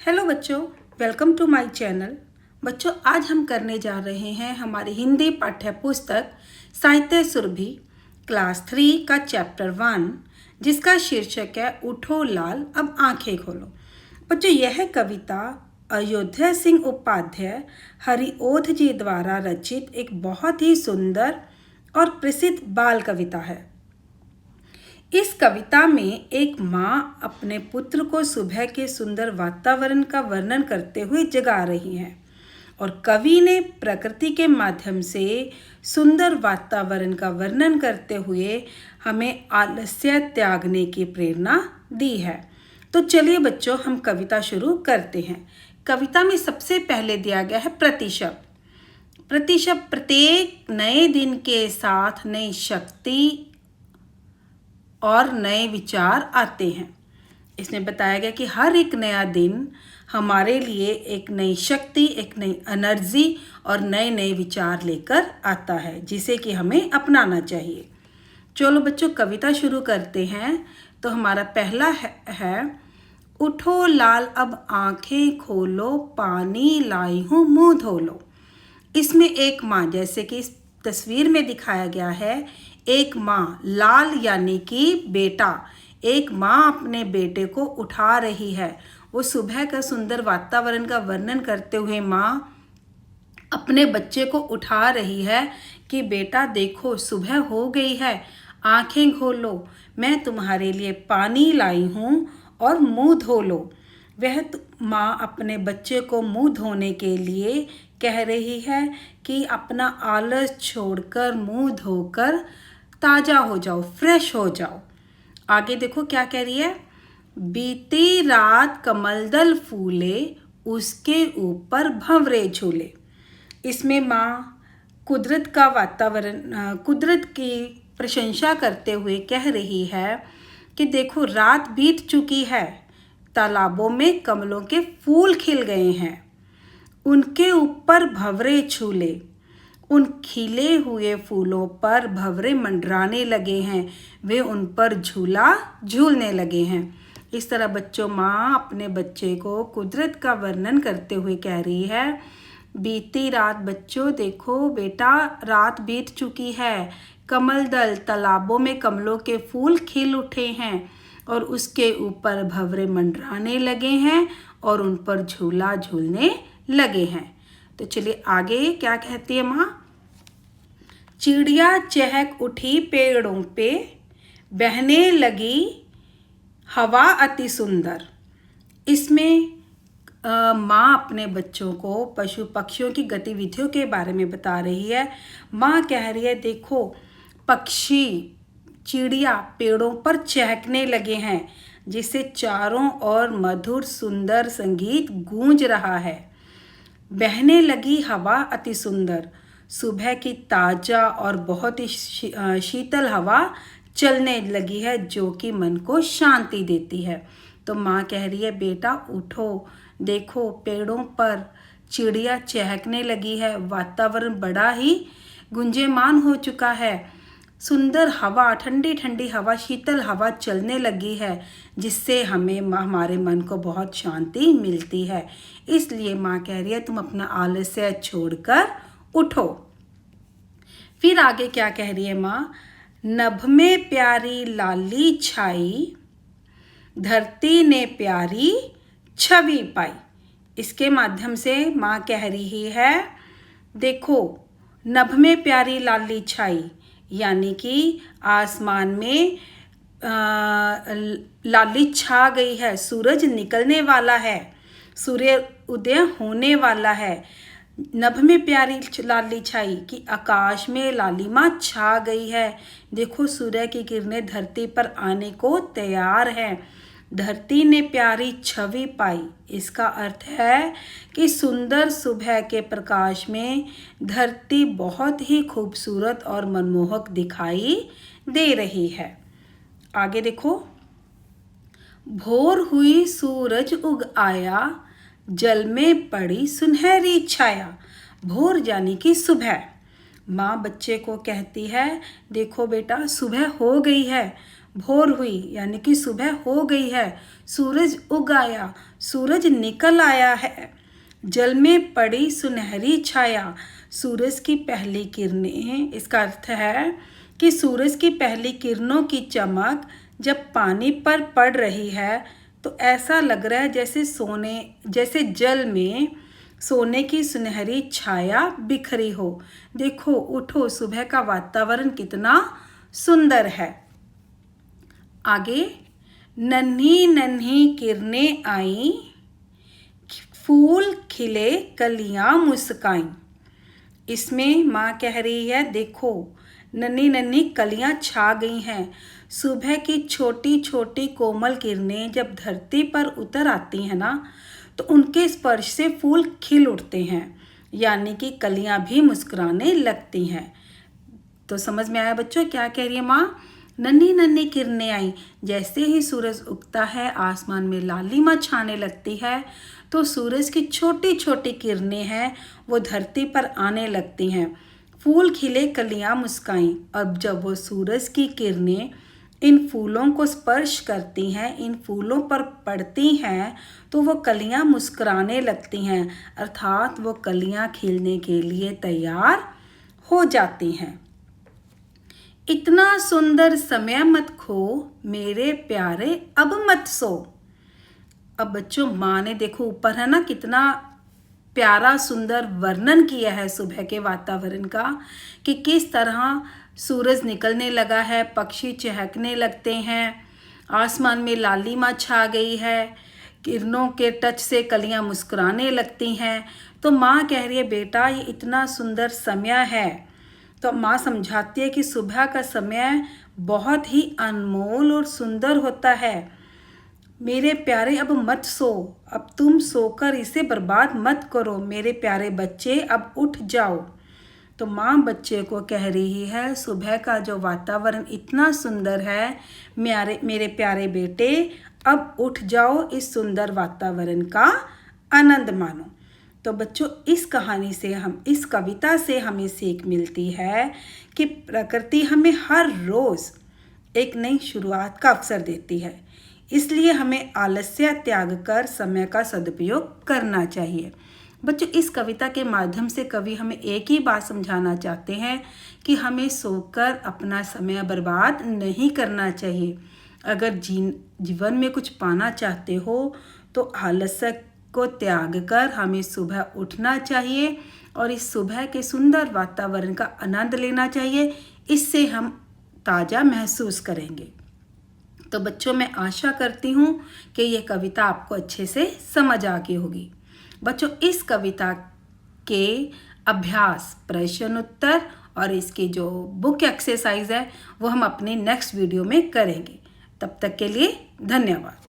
Hello बच्चों, welcome to my channel. बच्चों, आज हम करने जा रहे हैं हमारी हिंदी पाठ्य पुस्तक साहित्य सुरभि क्लास 3 का चैप्टर 1, जिसका शीर्षक है उठो लाल अब आंखें खोलो। बच्चों, यह कविता अयोध्या सिंह उपाध्याय हरिओध जी द्वारा रचित एक बहुत ही सुंदर और प्रसिद्ध बाल कविता है। इस कविता में एक माँ अपने पुत्र को सुबह के सुंदर वातावरण का वर्णन करते हुए जगा रही है और कवि ने प्रकृति के माध्यम से सुंदर वातावरण का वर्णन करते हुए हमें आलस्य त्यागने की प्रेरणा दी है। तो चलिए बच्चों, हम कविता शुरू करते हैं। कविता में सबसे पहले दिया गया है प्रतिशब्द। प्रतिशब्द प्रत्येक नए दिन के साथ नई शक्ति और नए विचार आते हैं। इसमें बताया गया कि हर एक नया दिन हमारे लिए एक नई शक्ति, एक नई एनर्जी और नए नए विचार लेकर आता है, जिसे कि हमें अपनाना चाहिए। चलो बच्चों, कविता शुरू करते हैं। तो हमारा पहला है उठो लाल अब आंखें खोलो, पानी लाई हूँ मुँह धो लो। इसमें एक माँ, जैसे कि इस तस्वीर में दिखाया गया है, एक माँ, लाल यानी कि बेटा, एक माँ अपने बेटे को उठा रही है। वो सुबह का सुंदर वातावरण का वर्णन करते हुए माँ अपने बच्चे को उठा रही है कि बेटा देखो, सुबह हो गई है, आंखें खोलो, मैं तुम्हारे लिए पानी लाई हूँ और मुँह धो लो। वह माँ अपने बच्चे को मुँह धोने के लिए कह रही है कि अपना आलस छोड़कर मुँह धोकर ताज़ा हो जाओ, फ्रेश हो जाओ। आगे देखो क्या कह रही है। बीती रात कमलदल फूले, उसके ऊपर भंवरे झूले। इसमें माँ कुदरत का वातावरण, कुदरत की प्रशंसा करते हुए कह रही है कि देखो, रात बीत चुकी है, तालाबों में कमलों के फूल खिल गए हैं, उनके ऊपर भंवरे झूले, उन खिले हुए फूलों पर भंवरे मंडराने लगे हैं, वे उन पर झूला झूलने लगे हैं। इस तरह बच्चों, माँ अपने बच्चे को कुदरत का वर्णन करते हुए कह रही है, बीती रात बच्चों देखो बेटा, रात बीत चुकी है, कमल दल, तालाबों में कमलों के फूल खिल उठे हैं और उसके ऊपर भंवरे मंडराने लगे हैं और उन पर झूला झूलने लगे हैं। तो चलिए आगे क्या कहती है माँ। चिड़िया चहक उठी पेड़ों पे, बहने लगी हवा अति सुंदर। इसमें माँ अपने बच्चों को पशु पक्षियों की गतिविधियों के बारे में बता रही है। माँ कह रही है, देखो पक्षी, चिड़िया पेड़ों पर चहकने लगे हैं, जिससे चारों ओर मधुर सुंदर संगीत गूंज रहा है। बहने लगी हवा अति सुंदर, सुबह की ताज़ा और बहुत ही शीतल हवा चलने लगी है, जो कि मन को शांति देती है। तो माँ कह रही है, बेटा उठो, देखो पेड़ों पर चिड़िया चहकने लगी है, वातावरण बड़ा ही गुंजेमान हो चुका है, सुंदर हवा, ठंडी ठंडी हवा, शीतल हवा चलने लगी है, जिससे हमें हमारे मन को बहुत शांति मिलती है। इसलिए माँ कह रही है, तुम अपना आलस्य छोड़कर उठो। फिर आगे क्या कह रही है माँ। नभ में प्यारी लाली छाई, धरती ने प्यारी छवि पाई। इसके माध्यम से माँ कह रही है, देखो नभ में प्यारी लाली छाई, यानी कि आसमान में लाली छा गई है, सूरज निकलने वाला है, सूर्य उदय होने वाला है। नभ में प्यारी लाली छाई कि आकाश में लालिमा छा गई है। देखो सूर्य की किरणें धरती पर आने को तैयार हैं। धरती ने प्यारी छवि पाई, इसका अर्थ है कि सुंदर सुबह के प्रकाश में धरती बहुत ही खूबसूरत और मनमोहक दिखाई दे रही है। आगे देखो। भोर हुई सूरज उग आया, जल में पड़ी सुनहरी छाया। भोर यानी कि सुबह। माँ बच्चे को कहती है, देखो बेटा सुबह हो गई है, भोर हुई यानी कि सुबह हो गई है, सूरज उग आया, सूरज निकल आया है। जल में पड़ी सुनहरी छाया, सूरज की पहली किरणें, इसका अर्थ है कि सूरज की पहली किरणों की चमक जब पानी पर पड़ रही है तो ऐसा लग रहा है जैसे जल में सोने की सुनहरी छाया बिखरी हो। देखो, उठो, सुबह का वातावरण कितना सुंदर है। आगे, नन्ही नन्ही किरणें आई, फूल खिले, कलियां मुस्काईं। इसमें माँ कह रही है, देखो नन्ही नन्ही कलियां छा गई हैं। सुबह की छोटी छोटी कोमल किरणें जब धरती पर उतर आती हैं ना, तो उनके स्पर्श से फूल खिल उठते हैं, यानी कि कलियां भी मुस्कुराने लगती हैं। तो समझ में आया बच्चों क्या कह रही है माँ? नन्ही नन्ही किरणें आई, जैसे ही सूरज उगता है आसमान में लालिमा छाने लगती है, तो सूरज की छोटी छोटी किरणें हैं वो धरती पर आने लगती हैं। फूल खिले, कलियां मुस्काईं। अब जब वो सूरज की किरणें इन फूलों को स्पर्श करती हैं, इन फूलों पर पड़ती हैं, तो वो कलियां मुस्कुराने लगती हैं, अर्थात वो कलियां खिलने के लिए तैयार हो जाती हैं। इतना सुंदर समय मत खो, मेरे प्यारे अब मत सो। अब बच्चों, माँ ने देखो ऊपर है ना कितना प्यारा सुंदर वर्णन किया है सुबह के वातावरण का, कि किस तरह सूरज निकलने लगा है, पक्षी चहकने लगते हैं, आसमान में लालिमा छा गई है, किरणों के टच से कलियां मुस्कुराने लगती हैं। तो माँ कह रही है, बेटा ये इतना सुंदर समय है। तो माँ समझाती है कि सुबह का समय बहुत ही अनमोल और सुंदर होता है। मेरे प्यारे अब मत सो, अब तुम सोकर इसे बर्बाद मत करो। मेरे प्यारे बच्चे अब उठ जाओ। तो माँ बच्चे को कह रही है, सुबह का जो वातावरण इतना सुंदर है, मेरे प्यारे बेटे अब उठ जाओ, इस सुंदर वातावरण का आनंद मानो। तो बच्चों, इस कविता से हमें सीख मिलती है कि प्रकृति हमें हर रोज़ एक नई शुरुआत का अवसर देती है, इसलिए हमें आलस्य त्याग कर समय का सदुपयोग करना चाहिए। बच्चों, इस कविता के माध्यम से कवि हमें एक ही बात समझाना चाहते हैं कि हमें सोकर अपना समय बर्बाद नहीं करना चाहिए। अगर जीवन में कुछ पाना चाहते हो तो आलस्य को त्याग कर हमें सुबह उठना चाहिए और इस सुबह के सुंदर वातावरण का आनंद लेना चाहिए। इससे हम ताज़ा महसूस करेंगे। तो बच्चों, मैं आशा करती हूँ कि ये कविता आपको अच्छे से समझ आ गई होगी। बच्चों, इस कविता के अभ्यास, प्रश्न उत्तर और इसकी जो बुक एक्सरसाइज है वो हम अपने नेक्स्ट वीडियो में करेंगे। तब तक के लिए धन्यवाद।